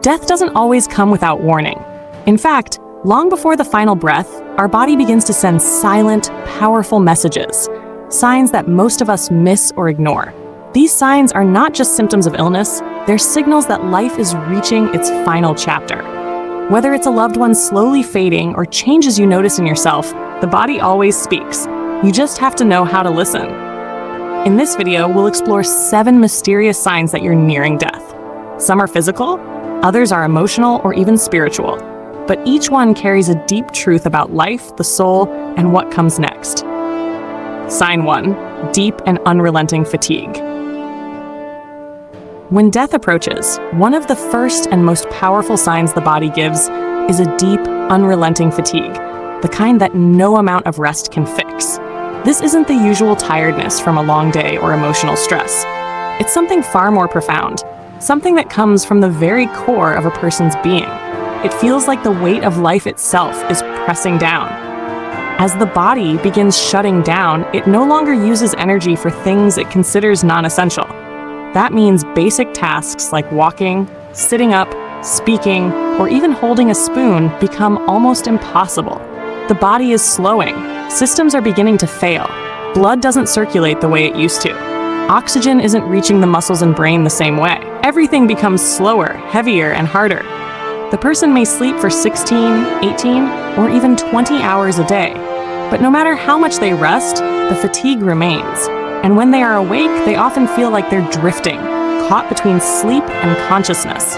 Death doesn't always come without warning. In fact, long before the final breath, our body begins to send silent, powerful messages, signs that most of us miss or ignore. These signs are not just symptoms of illness, they're signals that life is reaching its final chapter. Whether it's a loved one slowly fading or changes you notice in yourself, the body always speaks. You just have to know how to listen. In this video, we'll explore 7 mysterious signs that you're nearing death. Some are physical, others are emotional or even spiritual, but each one carries a deep truth about life, the soul, and what comes next. Sign 1. Deep and unrelenting fatigue. When death approaches, one of the first and most powerful signs the body gives is a deep, unrelenting fatigue, the kind that no amount of rest can fix. This isn't the usual tiredness from a long day or emotional stress. It's something far more profound, something that comes from the very core of a person's being. It feels like the weight of life itself is pressing down. As the body begins shutting down, it no longer uses energy for things it considers non-essential. That means basic tasks like walking, sitting up, speaking, or even holding a spoon become almost impossible. The body is slowing. Systems are beginning to fail. Blood doesn't circulate the way it used to. Oxygen isn't reaching the muscles and brain the same way. Everything becomes slower, heavier, and harder. The person may sleep for 16, 18, or even 20 hours a day. But no matter how much they rest, the fatigue remains. And when they are awake, they often feel like they're drifting, caught between sleep and consciousness.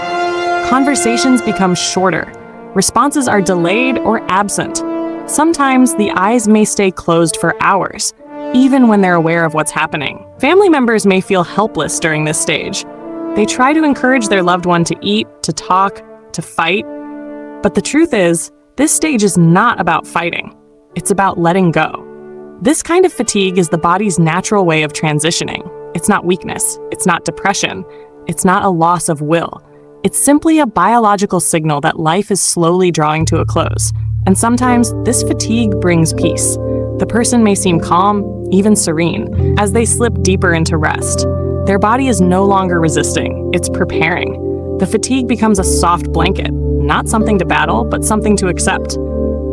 Conversations become shorter. Responses are delayed or absent. Sometimes the eyes may stay closed for hours, even when they're aware of what's happening. Family members may feel helpless during this stage. They try to encourage their loved one to eat, to talk, to fight. But the truth is, this stage is not about fighting. It's about letting go. This kind of fatigue is the body's natural way of transitioning. It's not weakness. It's not depression. It's not a loss of will. It's simply a biological signal that life is slowly drawing to a close. And sometimes this fatigue brings peace. The person may seem calm, even serene, as they slip deeper into rest. Their body is no longer resisting. It's preparing. The fatigue becomes a soft blanket, not something to battle, but something to accept.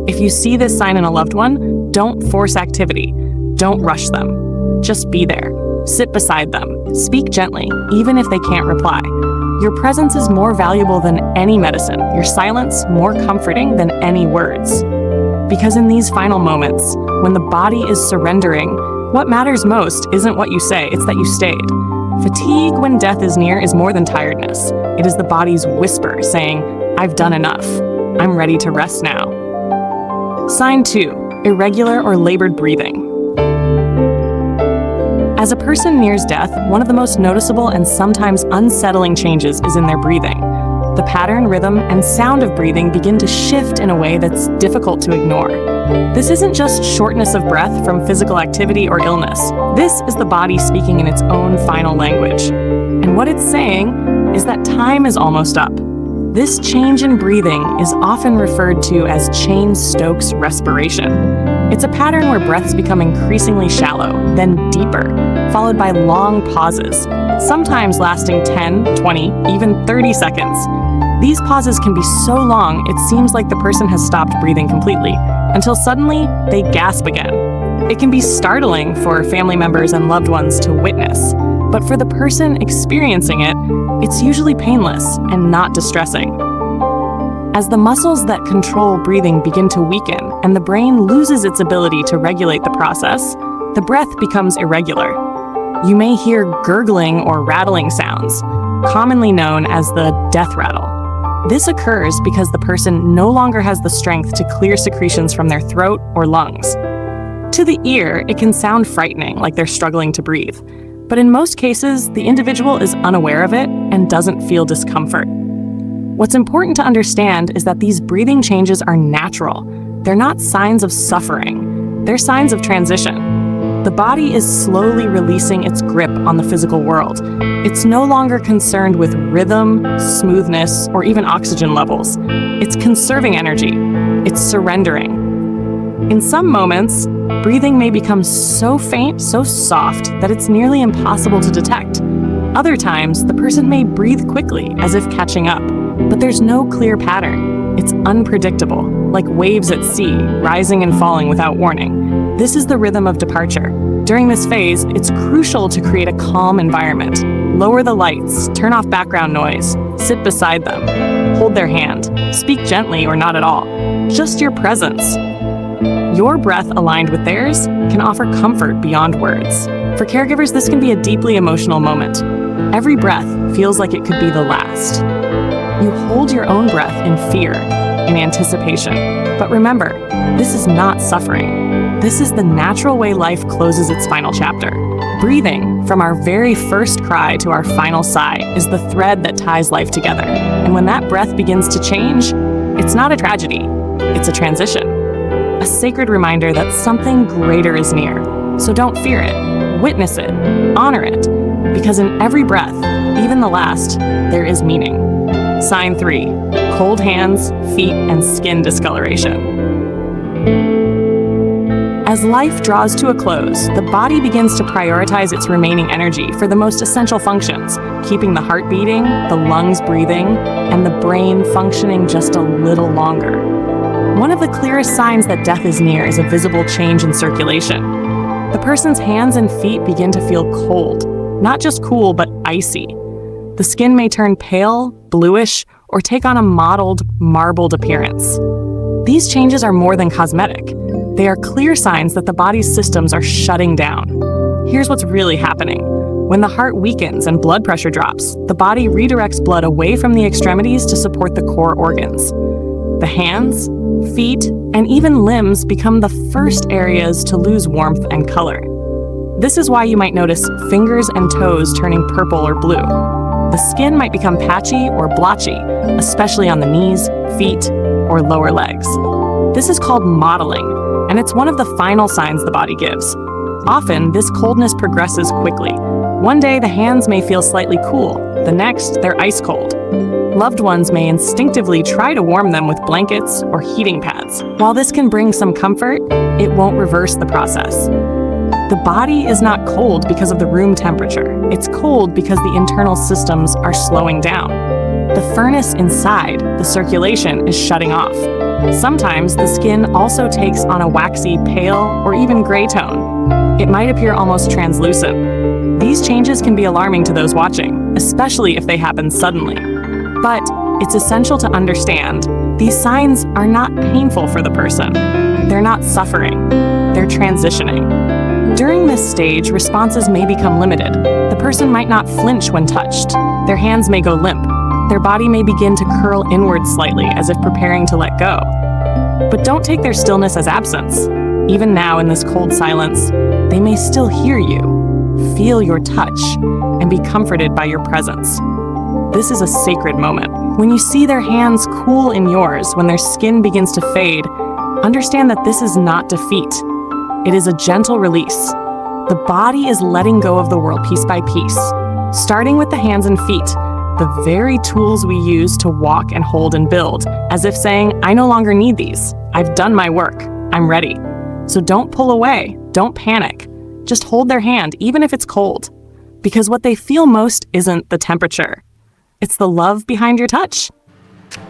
If you see this sign in a loved one, don't force activity. Don't rush them. Just be there. Sit beside them. Speak gently, even if they can't reply. Your presence is more valuable than any medicine. Your silence more comforting than any words. Because in these final moments, when the body is surrendering, what matters most isn't what you say, it's that you stayed. Fatigue when death is near is more than tiredness. It is the body's whisper saying, "I've done enough. I'm ready to rest now." Sign 2. Irregular or labored breathing. As a person nears death, one of the most noticeable and sometimes unsettling changes is in their breathing. The pattern, rhythm, and sound of breathing begin to shift in a way that's difficult to ignore. This isn't just shortness of breath from physical activity or illness. This is the body speaking in its own final language. And what it's saying is that time is almost up. This change in breathing is often referred to as Cheyne-Stokes respiration. It's a pattern where breaths become increasingly shallow, then deeper, followed by long pauses, sometimes lasting 10, 20, even 30 seconds. These pauses can be so long it seems like the person has stopped breathing completely, until suddenly they gasp again. It can be startling for family members and loved ones to witness, but for the person experiencing it, it's usually painless and not distressing. As the muscles that control breathing begin to weaken and the brain loses its ability to regulate the process, the breath becomes irregular. You may hear gurgling or rattling sounds, commonly known as the death rattle. This occurs because the person no longer has the strength to clear secretions from their throat or lungs. To the ear, it can sound frightening, like they're struggling to breathe. But in most cases, the individual is unaware of it and doesn't feel discomfort. What's important to understand is that these breathing changes are natural. They're not signs of suffering. They're signs of transition. The body is slowly releasing its grip on the physical world. It's no longer concerned with rhythm, smoothness, or even oxygen levels. It's conserving energy. It's surrendering. In some moments, breathing may become so faint, so soft, that it's nearly impossible to detect. Other times, the person may breathe quickly, as if catching up. But there's no clear pattern. It's unpredictable, like waves at sea, rising and falling without warning. This is the rhythm of departure. During this phase, it's crucial to create a calm environment. Lower the lights, turn off background noise, sit beside them, hold their hand, speak gently or not at all. Just your presence. Your breath aligned with theirs can offer comfort beyond words. For caregivers, this can be a deeply emotional moment. Every breath feels like it could be the last. You hold your own breath in fear, in anticipation. But remember, this is not suffering. This is the natural way life closes its final chapter. Breathing, from our very first cry to our final sigh, is the thread that ties life together. And when that breath begins to change, it's not a tragedy, it's a transition. A sacred reminder that something greater is near. So don't fear it, witness it, honor it, because in every breath, even the last, there is meaning. Sign 3, cold hands, feet, and skin discoloration. As life draws to a close, the body begins to prioritize its remaining energy for the most essential functions, keeping the heart beating, the lungs breathing, and the brain functioning just a little longer. One of the clearest signs that death is near is a visible change in circulation. The person's hands and feet begin to feel cold, not just cool, but icy. The skin may turn pale, bluish, or take on a mottled, marbled appearance. These changes are more than cosmetic. They are clear signs that the body's systems are shutting down. Here's what's really happening. When the heart weakens and blood pressure drops, the body redirects blood away from the extremities to support the core organs. The hands, feet, and even limbs become the first areas to lose warmth and color. This is why you might notice fingers and toes turning purple or blue. The skin might become patchy or blotchy, especially on the knees, feet, or lower legs. This is called mottling, and it's one of the final signs the body gives. Often, this coldness progresses quickly. One day, the hands may feel slightly cool. The next, they're ice cold. Loved ones may instinctively try to warm them with blankets or heating pads. While this can bring some comfort, it won't reverse the process. The body is not cold because of the room temperature. It's cold because the internal systems are slowing down. The furnace inside, the circulation, is shutting off. Sometimes the skin also takes on a waxy, pale, or even gray tone. It might appear almost translucent. These changes can be alarming to those watching, especially if they happen suddenly. But it's essential to understand these signs are not painful for the person. They're not suffering. They're transitioning. During this stage, responses may become limited. The person might not flinch when touched. Their hands may go limp. Their body may begin to curl inward slightly, as if preparing to let go. But don't take their stillness as absence. Even now, in this cold silence, they may still hear you, feel your touch, and be comforted by your presence. This is a sacred moment. When you see their hands cool in yours, when their skin begins to fade, understand that this is not defeat. It is a gentle release. The body is letting go of the world piece by piece, starting with the hands and feet, the very tools we use to walk and hold and build, as if saying, I no longer need these. I've done my work. I'm ready. So don't pull away. Don't panic. Just hold their hand, even if it's cold. Because what they feel most isn't the temperature. It's the love behind your touch.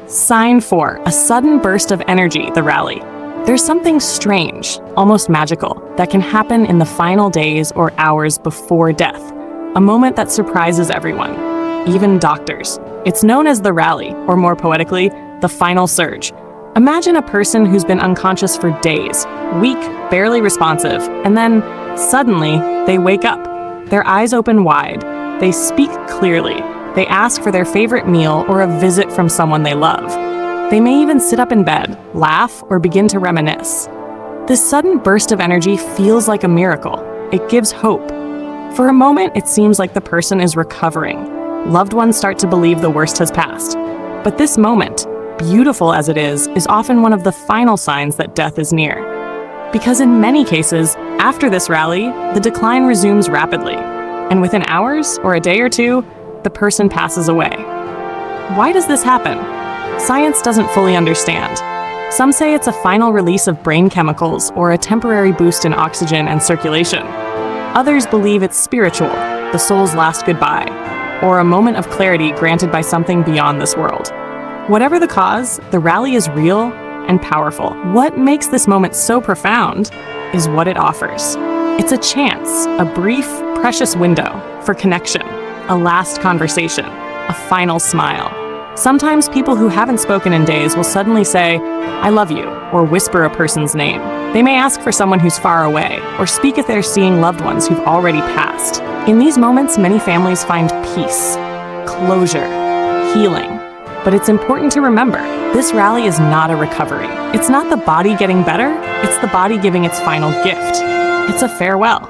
Sign 4, a sudden burst of energy, the rally. There's something strange, almost magical, that can happen in the final days or hours before death. A moment that surprises everyone, even doctors. It's known as the rally, or more poetically, the final surge. Imagine a person who's been unconscious for days, weak, barely responsive, and then, suddenly, they wake up. Their eyes open wide. They speak clearly. They ask for their favorite meal or a visit from someone they love. They may even sit up in bed, laugh, or begin to reminisce. This sudden burst of energy feels like a miracle. It gives hope. For a moment, it seems like the person is recovering. Loved ones start to believe the worst has passed. But this moment, beautiful as it is often one of the final signs that death is near. Because in many cases, after this rally, the decline resumes rapidly. And within hours or a day or two, the person passes away. Why does this happen? Science doesn't fully understand. Some say it's a final release of brain chemicals or a temporary boost in oxygen and circulation. Others believe it's spiritual, the soul's last goodbye, or a moment of clarity granted by something beyond this world. Whatever the cause, the rally is real and powerful. What makes this moment so profound is what it offers. It's a chance, a brief, precious window for connection, a last conversation, a final smile. Sometimes people who haven't spoken in days will suddenly say, "I love you," or whisper a person's name. They may ask for someone who's far away, or speak if they're seeing loved ones who've already passed. In these moments, many families find peace, closure, healing. But it's important to remember, this rally is not a recovery. It's not the body getting better, it's the body giving its final gift. It's a farewell.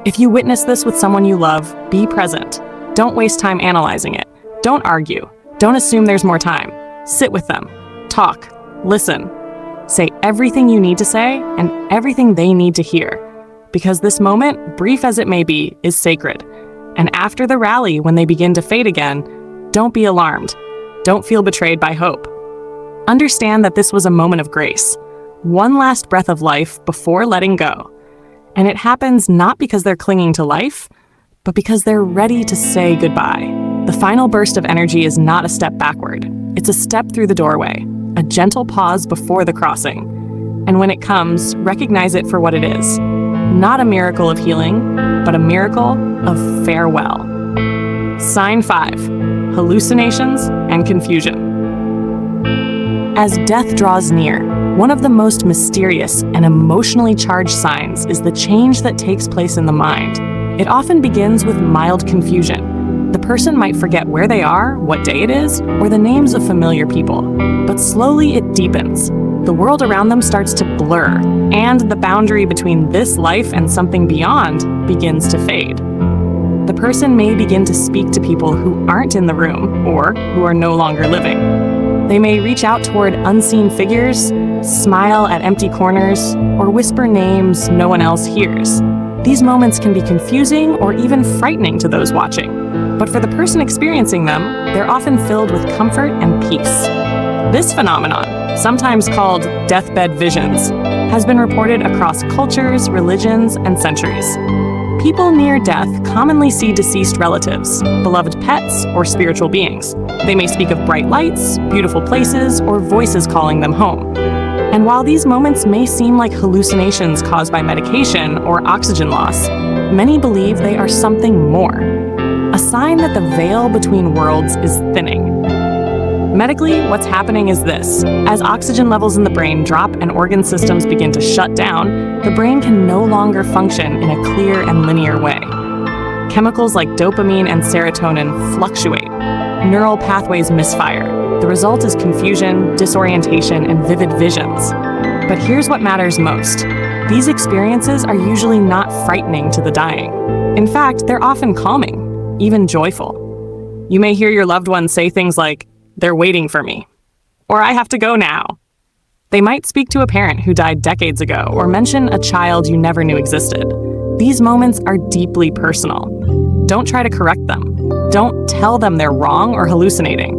If you witness this with someone you love, be present. Don't waste time analyzing it. Don't argue. Don't assume there's more time. Sit with them. Talk. Listen. Say everything you need to say and everything they need to hear. Because this moment, brief as it may be, is sacred. And after the rally, when they begin to fade again, don't be alarmed. Don't feel betrayed by hope. Understand that this was a moment of grace. One last breath of life before letting go. And it happens not because they're clinging to life, but because they're ready to say goodbye. The final burst of energy is not a step backward. It's a step through the doorway, a gentle pause before the crossing. And when it comes, recognize it for what it is. Not a miracle of healing, but a miracle of farewell. Sign 5, hallucinations and confusion. As death draws near, one of the most mysterious and emotionally charged signs is the change that takes place in the mind. It often begins with mild confusion. The person might forget where they are, what day it is, or the names of familiar people. But slowly it deepens. The world around them starts to blur, and the boundary between this life and something beyond begins to fade. The person may begin to speak to people who aren't in the room or who are no longer living. They may reach out toward unseen figures, smile at empty corners, or whisper names no one else hears. These moments can be confusing or even frightening to those watching. But for the person experiencing them, they're often filled with comfort and peace. This phenomenon, sometimes called deathbed visions, has been reported across cultures, religions, and centuries. People near death commonly see deceased relatives, beloved pets, or spiritual beings. They may speak of bright lights, beautiful places, or voices calling them home. And while these moments may seem like hallucinations caused by medication or oxygen loss, many believe they are something more. A sign that the veil between worlds is thinning. Medically, what's happening is this. As oxygen levels in the brain drop and organ systems begin to shut down, the brain can no longer function in a clear and linear way. Chemicals like dopamine and serotonin fluctuate. Neural pathways misfire. The result is confusion, disorientation, and vivid visions. But here's what matters most. These experiences are usually not frightening to the dying. In fact, they're often calming, even joyful. You may hear your loved ones say things like, "They're waiting for me," or "I have to go now." They might speak to a parent who died decades ago or mention a child you never knew existed. These moments are deeply personal. Don't try to correct them. Don't tell them they're wrong or hallucinating.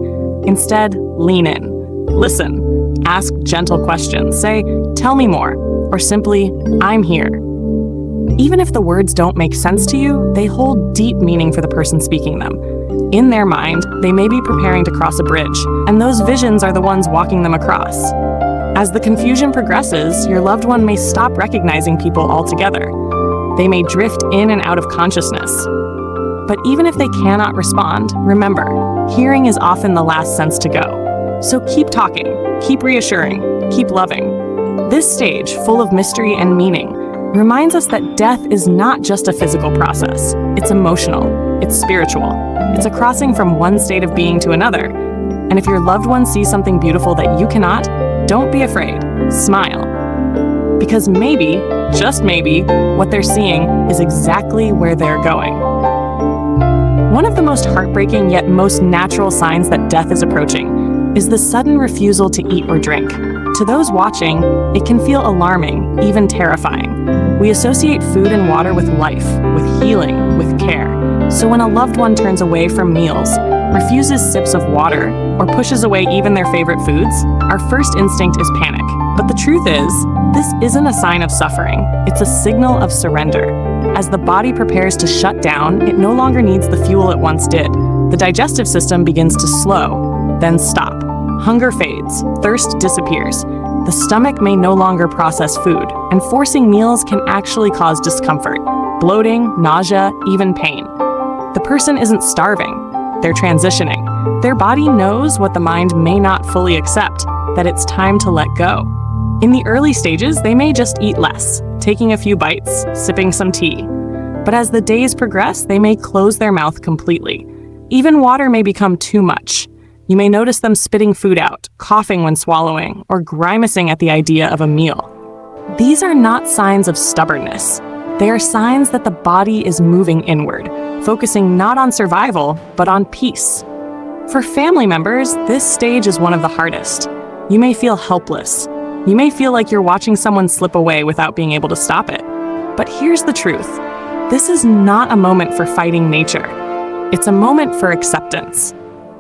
Instead, lean in. Listen. Ask gentle questions. Say, "Tell me more," or simply, "I'm here." Even if the words don't make sense to you, they hold deep meaning for the person speaking them. In their mind, they may be preparing to cross a bridge, and those visions are the ones walking them across. As the confusion progresses, your loved one may stop recognizing people altogether. They may drift in and out of consciousness. But even if they cannot respond, remember, hearing is often the last sense to go. So keep talking, keep reassuring, keep loving. This stage, full of mystery and meaning, reminds us that death is not just a physical process. It's emotional, it's spiritual. It's a crossing from one state of being to another. And if your loved one sees something beautiful that you cannot, don't be afraid. Smile. Because maybe, just maybe, what they're seeing is exactly where they're going. One of the most heartbreaking yet most natural signs that death is approaching is the sudden refusal to eat or drink. To those watching, it can feel alarming, even terrifying. We associate food and water with life, with healing, with care. So when a loved one turns away from meals, refuses sips of water, or pushes away even their favorite foods, our first instinct is panic. But the truth is, this isn't a sign of suffering. It's a signal of surrender. As the body prepares to shut down, it no longer needs the fuel it once did. The digestive system begins to slow, then stop. Hunger fades, thirst disappears. The stomach may no longer process food, and forcing meals can actually cause discomfort, bloating, nausea, even pain. The person isn't starving, they're transitioning. Their body knows what the mind may not fully accept, that it's time to let go. In the early stages, they may just eat less, taking a few bites, sipping some tea. But as the days progress, they may close their mouth completely. Even water may become too much. You may notice them spitting food out, coughing when swallowing, or grimacing at the idea of a meal. These are not signs of stubbornness. They are signs that the body is moving inward, focusing not on survival, but on peace. For family members, this stage is one of the hardest. You may feel helpless. You may feel like you're watching someone slip away without being able to stop it. But here's the truth. This is not a moment for fighting nature. It's a moment for acceptance.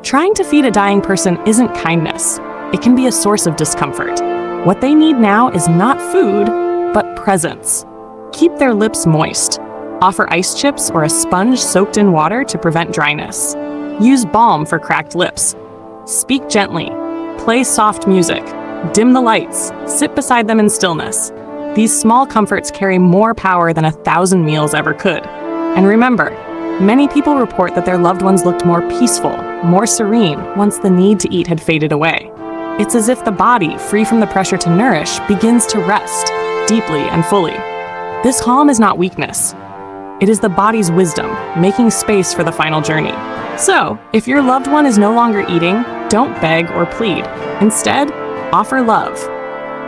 Trying to feed a dying person isn't kindness. It can be a source of discomfort. What they need now is not food, but presence. Keep their lips moist. Offer ice chips or a sponge soaked in water to prevent dryness. Use balm for cracked lips. Speak gently. Play soft music. Dim the lights. Sit beside them in stillness. These small comforts carry more power than 1,000 meals ever could. And remember, many people report that their loved ones looked more peaceful, more serene, once the need to eat had faded away. It's as if the body, free from the pressure to nourish, begins to rest, deeply and fully. This calm is not weakness. It is the body's wisdom, making space for the final journey. So, if your loved one is no longer eating, don't beg or plead. Instead, offer love.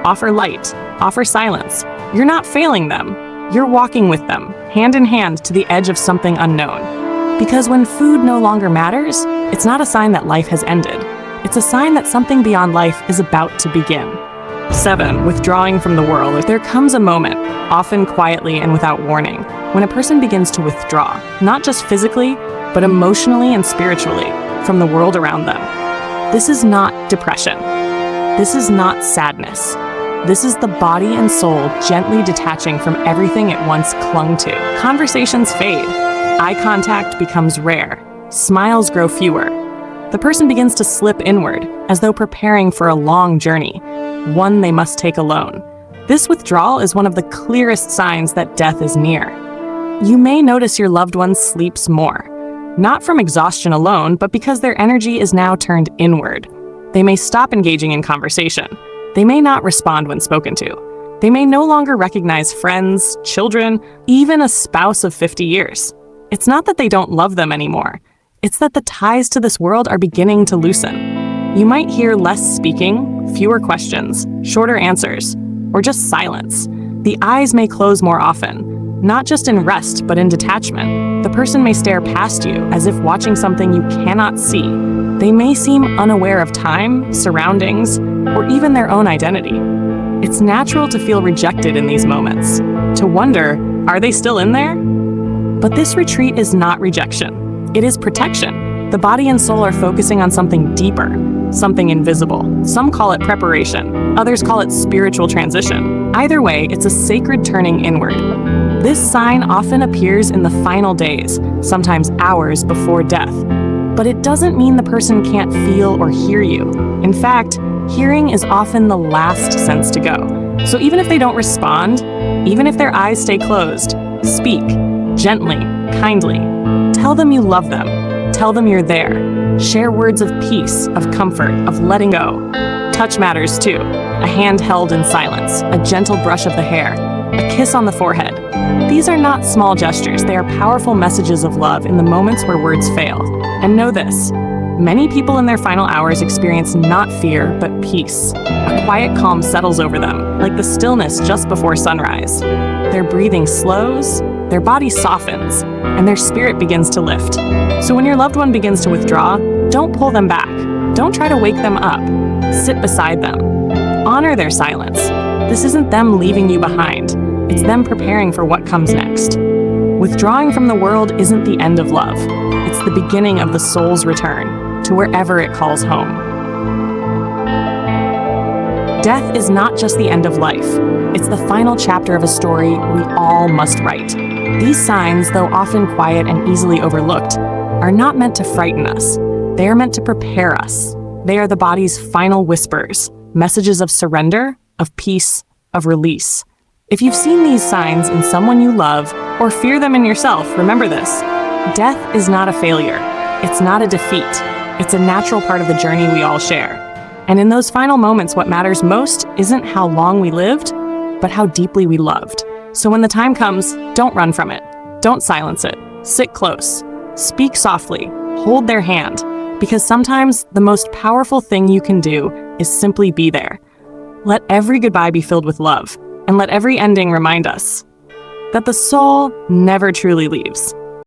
Offer light. Offer silence. You're not failing them. You're walking with them, hand in hand to the edge of something unknown. Because when food no longer matters, it's not a sign that life has ended. It's a sign that something beyond life is about to begin. 7. Withdrawing from the world. There comes a moment, often quietly and without warning, when a person begins to withdraw, not just physically, but emotionally and spiritually, from the world around them. This is not depression. This is not sadness. This is the body and soul gently detaching from everything it once clung to. Conversations fade. Eye contact becomes rare. Smiles grow fewer. The person begins to slip inward, as though preparing for a long journey, one they must take alone. This withdrawal is one of the clearest signs that death is near. You may notice your loved one sleeps more, not from exhaustion alone, but because their energy is now turned inward. They may stop engaging in conversation. They may not respond when spoken to. They may no longer recognize friends, children, even a spouse of 50 years. It's not that they don't love them anymore. It's that the ties to this world are beginning to loosen. You might hear less speaking, fewer questions, shorter answers, or just silence. The eyes may close more often, not just in rest, but in detachment. The person may stare past you as if watching something you cannot see. They may seem unaware of time, surroundings, or even their own identity. It's natural to feel rejected in these moments, to wonder, are they still in there? But this retreat is not rejection. It is protection. The body and soul are focusing on something deeper, something invisible. Some call it preparation, others call it spiritual transition. Either way, it's a sacred turning inward. This sign often appears in the final days, sometimes hours before death. But it doesn't mean the person can't feel or hear you. In fact, hearing is often the last sense to go. So even if they don't respond, even if their eyes stay closed, speak, gently, kindly. Tell them you love them. Tell them you're there. Share words of peace, of comfort, of letting go. Touch matters too. A hand held in silence, a gentle brush of the hair, a kiss on the forehead. These are not small gestures. They are powerful messages of love in the moments where words fail. And know this, many people in their final hours experience not fear, but peace. A quiet calm settles over them, like the stillness just before sunrise. Their breathing slows, their body softens, and their spirit begins to lift. So when your loved one begins to withdraw, don't pull them back. Don't try to wake them up. Sit beside them. Honor their silence. This isn't them leaving you behind. It's them preparing for what comes next. Withdrawing from the world isn't the end of love. It's the beginning of the soul's return to wherever it calls home. Death is not just the end of life. It's the final chapter of a story we all must write. These signs, though often quiet and easily overlooked, are not meant to frighten us. They are meant to prepare us. They are the body's final whispers, messages of surrender, of peace, of release. If you've seen these signs in someone you love or fear them in yourself, remember this. Death is not a failure. It's not a defeat. It's a natural part of the journey we all share. And in those final moments, what matters most isn't how long we lived, but how deeply we loved. So when the time comes, don't run from it. Don't silence it. Sit close. Speak softly. Hold their hand. Because sometimes the most powerful thing you can do is simply be there. Let every goodbye be filled with love, and let every ending remind us that the soul never truly leaves.